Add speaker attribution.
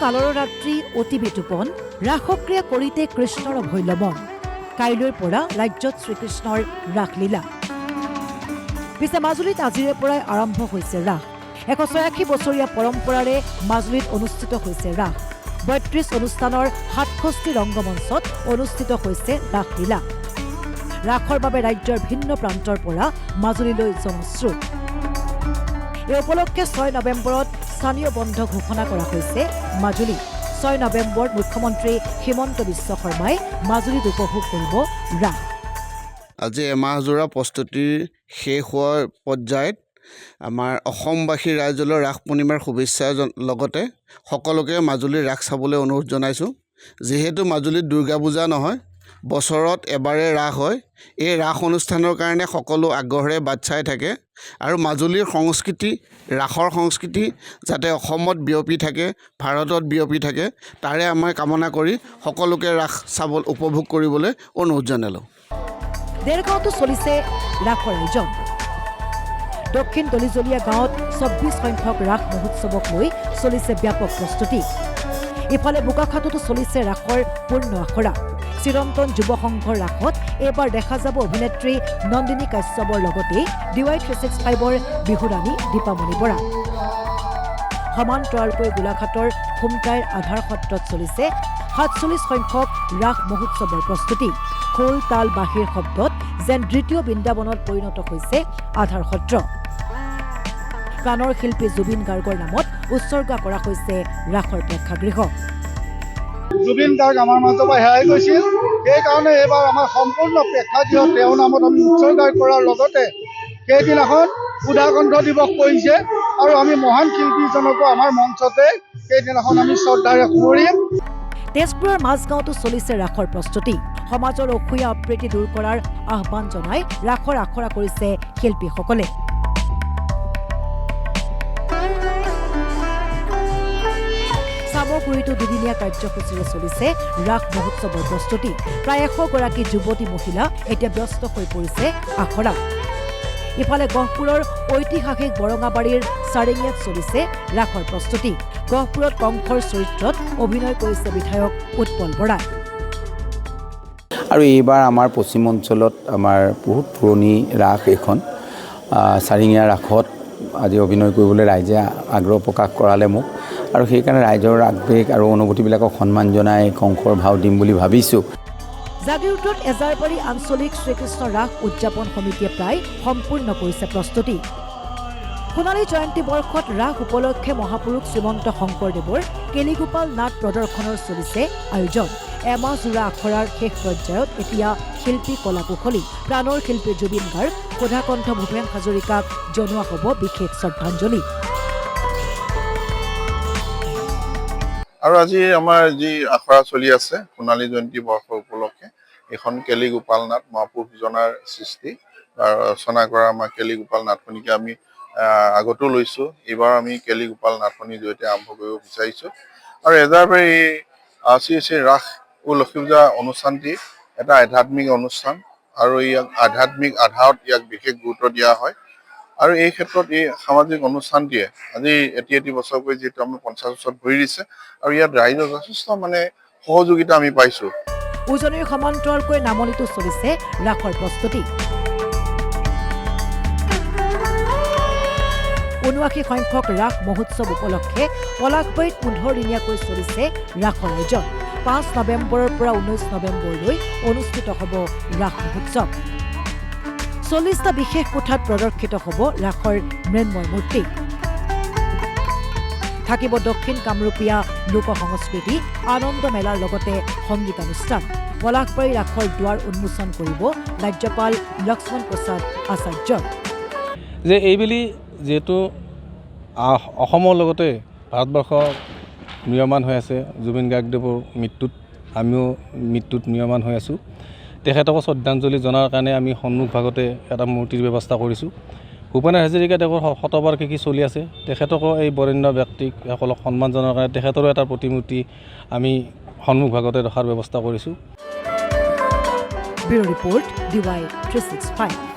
Speaker 1: কালৰ ৰাত্ৰি অতি বিটোপন ৰাসক্ৰিয়া কৰিতে কৃষ্ণৰ ভৈল মন কাইলৈৰ পৰা ৰাজ্যত শ্ৰীকৃষ্ণৰ ৰাসলীলা পিছে মাজুলীত আজিৰে পৰাই আৰম্ভ হৈছে ৰাস 186 বছৰীয়া পৰম্পৰাৰে মাজুলীত অনুষ্ঠিত হৈছে ৰাস 32 অনুষ্ঠানৰ 67 ৰংগমঞ্চত অনুষ্ঠিত হৈছে ৰাসলীলা ৰাসৰ বাবে ৰাজ্যৰ ভিন্ন প্ৰান্তৰ পৰা মাজুলীলৈ জনশ্ৰুত এই উপলক্ষে 6 নৱেম্বৰত স্থানীয় বন্ধ ঘোষণা কৰা হৈছে মাজুলী 6 নৱেম্বৰত মুখ্যমন্ত্ৰী হিমন্ত বিশ্ব শৰ্মাই মাজুলীত উপভোগ কৰিব ৰাস
Speaker 2: আজি এমাহজোৰা প্ৰস্তুতিৰ শেষ হোৱাৰ পৰ্যায়ত আমাৰ অসমবাসী ৰাইজলৈ ৰাস পূৰ্ণিমাৰ শুভেচ্ছাৰ লগতে সকলোকে মাজুলীৰ ৰাস চাবলৈ অনুৰোধ জনাইছোঁ যিহেতু মাজুলীত দুৰ্গা পূজা নহয় বছৰত এবাৰে ৰাস হয় এই ৰাস অনুষ্ঠানৰ কাৰণে সকলো আগ্ৰহেৰে বাট চাই থাকে আৰু মাজুলীৰ সংস্কৃতি ৰাসৰ সংস্কৃতি যাতে অসমত বিয়পি থাকে ভাৰতত বিয়পি থাকে তাৰে আমাৰ কামনা কৰি সকলোকে ৰাস চাবলৈ উপভোগ কৰিবলৈ অনুৰোধ জনালোঁ
Speaker 1: দেৰগাঁৱতো চলিছে ৰাসৰ আয়োজন দক্ষিণ দলিজলীয়া গাঁৱত 24 সংখ্যক ৰাস মহোৎসৱক লৈ চলিছে ব্যাপক প্ৰস্তুতি ইফালে বোকাখাততো চলিছে ৰাসৰ পূৰ্ণ আখৰা চিৰন্তন যুৱ সংঘৰ ৰাসত এইবাৰ দেখা যাব অভিনেত্ৰী নন্দিনী কাশ্যপৰ লগতে DY 365ৰ বিহুৰাণী দীপামণি বৰা সমান্তৰালকৈ গোলাঘাটৰ খুমটাইৰ আধাৰ সত্ৰত চলিছে 47 সংখ্যক ৰাস মহোৎসৱৰ প্ৰস্তুতি খোল তাল বাঁহীৰ শব্দত যেন দ্বিতীয় বৃন্দাবনত পৰিণত হৈছে আধাৰ সত্ৰ প্ৰাণৰ শিল্পী জুবিন গাৰ্গৰ নামত উৎসৰ্গা কৰা হৈছে ৰাসৰ প্ৰেক্ষাগৃহ
Speaker 3: জুবিন গাৰ্গ আমাৰ মাজৰ পৰা হেৰাই গৈছিল সেইকাৰণে এইবাৰ আমাৰ সম্পূৰ্ণ প্ৰেক্ষাগৃহ তেওঁৰ নামত আমি উৎসৰ্গা কৰাৰ লগতে সেইদিনাখন সুধাকণ্ঠ দিৱস পৰিছে আৰু আমি মহান শিল্পীজনকো আমাৰ মঞ্চতে সেইদিনাখন আমি শ্ৰদ্ধাৰে সুঁৱৰিম
Speaker 1: তেজপুৰৰ মাজগাঁৱতো চলিছে ৰাসৰ প্ৰস্তুতি সমাজৰ অসূয়া অপ্ৰীতি দূৰ কৰাৰ আহ্বান জনাই ৰাসৰ আখৰা কৰিছে শিল্পীসকলে চামগুৰিতো দুদিনীয়া কাৰ্যসূচীৰে চলিছে ৰাস মহোৎসৱৰ প্ৰস্তুতি প্ৰায় 100 গৰাকী যুৱতী মহিলা এতিয়া ব্যস্ত হৈ পৰিছে আখৰা ইফালে গহপুৰৰ ঐতিহাসিক বৰঙাবাৰীৰ চাৰিঙিয়াত চলিছে ৰাসৰ প্ৰস্তুতি গহপুৰত কংসৰ চৰিত্ৰত অভিনয় কৰিছে বিধায়ক উৎপল বৰাই
Speaker 4: আৰু এইবাৰ আমাৰ পশ্চিম অঞ্চলত আমাৰ বহুত পুৰণি ৰাস এখন চাৰিঙীয়া ৰাসত আজি অভিনয় কৰিবলৈ ৰাইজে আগ্ৰহ প্ৰকাশ কৰালে মোক আৰু সেইকাৰণে ৰাইজৰ আৱেগ আৰু অনুভূতিবিলাকক সন্মান জনাই কংসৰ ভাও দিম বুলি ভাবিছোঁ
Speaker 1: জাগিৰোডত এজাৰবাৰী আঞ্চলিক শ্ৰীকৃষ্ণ ৰাস উদযাপন সমিতিয়ে প্ৰায় সম্পূৰ্ণ কৰিছে প্ৰস্তুতি সোণালী জয়ন্তী বৰ্ষত ৰাস উপলক্ষে মহাপুৰুষ শ্ৰীমন্ত শংকৰদেৱৰ কেলিগোপাল নাট প্ৰদৰ্শনৰ চলিছে আয়োজন এমাহজোৰা আখৰাৰ শেষ পৰ্যায়ত এতিয়া শিল্পী কলাকুশলী প্ৰাণৰ শিল্পী জুবিন গাৰ্গ সুধাকণ্ঠ ভূপেন হাজৰিকাক জনোৱা হ'ব বিশেষ শ্ৰদ্ধাঞ্জলি
Speaker 5: আৰু আজি আমাৰ যি আখৰা চলি আছে সোণালী জয়ন্তী বৰ্ষ উপলক্ষে এখন কেলিগোপাল নাট মহাপুৰুষজনাৰ সৃষ্টি ৰচনা কৰা আমাৰ কেলিগোপাল নাটখনিকে আমি আগতো লৈছোঁ এইবাৰ আমি কেলিগোপাল নাটখনিৰ জৰিয়তে আৰম্ভ কৰিব বিচাৰিছোঁ আৰু এজাৰবাৰী শ্ৰী ৰাস লক্ষ্মী পূজা অনুষ্ঠানটি এটা আধ্যাত্মিক অনুষ্ঠান আৰু ইয়াক আধ্যাত্মিক আধাৰত ইয়াক বিশেষ গুৰুত্ব দিয়া হয় আৰু এই ক্ষেত্ৰত এই সামাজিক অনুষ্ঠানটিয়ে আজি এটি বছৰকৈ যিহেতু আমি 50 বছৰত ভৰি দিছে আৰু ইয়াত ৰাইজৰ যথেষ্ট সহযোগিতা আমি পাইছোঁ
Speaker 1: উজনিৰ সমান্তৰালকৈ নামনিতো চলিছে ৰাসৰ প্ৰস্তুতি 79 সংখ্যক ৰাস মহোৎসৱ উপলক্ষে পলাশবাৰীত 15 দিনীয়াকৈ চলিছে ৰাসৰ আয়োজন 5 নৱেম্বৰৰ পৰা 19 নৱেম্বৰলৈ অনুষ্ঠিত হ'ব ৰাস মহোৎসৱ 40টা বিশেষ কোঠাত প্ৰদৰ্শিত হ'ব ৰাসৰ মৃন্ময় মূৰ্তি থাকিব দক্ষিণ কামৰূপীয়া লোক সংস্কৃতি আনন্দ মেলাৰ লগতে সংগীতানুষ্ঠান পলাশবাৰী ৰাসৰ দুৱাৰ উন্মোচন কৰিব ৰাজ্যপাল লক্ষ্মণ প্ৰসাদ আচাৰ্য
Speaker 6: যে এইবেলি যেহেতু অসমৰ লগতে ভাৰতবৰ্ষ নিয়মান হৈ আছে জুবিন গাৰ্গদেৱৰ মৃত্যুত আমিও মৃত্যুত নিয়মান হৈ আছোঁ তেখেতক শ্ৰদ্ধাঞ্জলি জনাৰ কাৰণে আমি সন্মুখভাগতে এটা মূৰ্তিৰ ব্যৱস্থা কৰিছোঁ ভূপেন হাজৰিকা দেৱৰ শতবাৰ্ষিকী চলি আছে তেখেতকো এই বৰেণ্য ব্যক্তিসকলক সন্মান জনাৰ কাৰণে তেখেতৰো এটা প্ৰতিমূৰ্তি আমি সন্মুখভাগতে ৰখাৰ ব্যৱস্থা কৰিছোঁ
Speaker 1: ব্যুৰ ৰিপৰ্ট DY 365